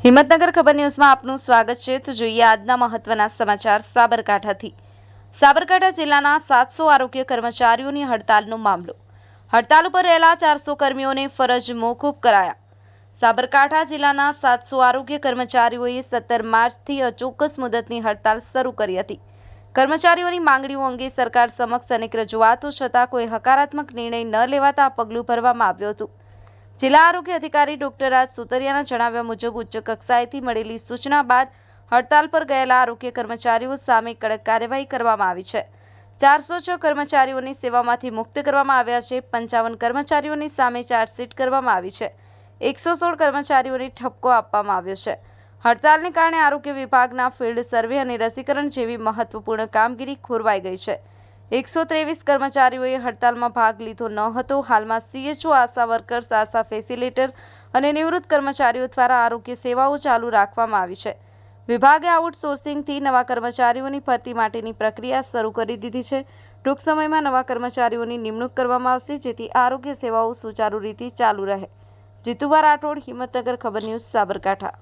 હિંમતનગર ખબર ન્યૂઝમાં આપનું સ્વાગત છે। તો જોઈએ આજના મહત્વના સમાચાર સાબરકાંઠાથી। સાબરકાંઠા જિલ્લાના 700 આરોગ્ય કર્મચારીઓની હડતાલનો મામલો। હડતાલ ઉપર રહેલા 400 કર્મીઓને ફરજ મોકૂફ કરાયા। સાબરકાંઠા જિલ્લાના 700 આરોગ્ય કર્મચારીઓએ 17 માર્ચથી અચોક્કસ મુદતની હડતાલ શરૂ કરી હતી। કર્મચારીઓની માંગણીઓ અંગે સરકાર સમક્ષ અનેક રજૂઆતો છતાં કોઈ હકારાત્મક નિર્ણય ન લેવાતા આ પગલું ભરવામાં આવ્યું હતું। જિલ્લા આરોગ્ય અધિકારી ડોક્ટર રાજ સુતરિયાના જણાવ્યા મુજબ ઉચ્ચ કક્ષાએથી મળેલી સૂચના બાદ હડતાલ પર ગયેલા આરોગ્ય કર્મચારીઓ સામે કડક કાર્યવાહી કરવામાં આવી છે। 406 કર્મચારીઓની સેવામાંથી મુક્ત કરવામાં આવ્યા છે। 55 કર્મચારીઓની સામે ચાર્જશીટ કરવામાં આવી છે। 116 કર્મચારીઓને ઠપકો આપવામાં આવ્યો છે। હડતાલને કારણે આરોગ્ય વિભાગના ફિલ્ડ સર્વે અને રસીકરણ જેવી મહત્વપૂર્ણ કામગીરી ખોરવાઈ ગઈ છે। 123 કર્મચારીઓએ હડતાલમાં ભાગ લીધો ન હતો। હાલમાં CHO, આશા વર્કર્સ, આશા ફેસિલિટેટર અને નિવૃત્ત કર્મચારીઓ દ્વારા આરોગ્ય સેવાઓ ચાલુ રાખવામાં આવી છે। વિભાગે આઉટસોર્સિંગથી નવા કર્મચારીઓની ભરતી માટેની પ્રક્રિયા શરૂ કરી દીધી છે। ટૂંક સમયમાં નવા કર્મચારીઓની નિમણૂક કરવામાં આવશે જેથી આરોગ્ય સેવાઓ સુચારુ રીતે ચાલુ રહે। જીતુભા રાઠોડ, હિંમતનગર ખબર ન્યૂઝ, સાબરકાંઠા।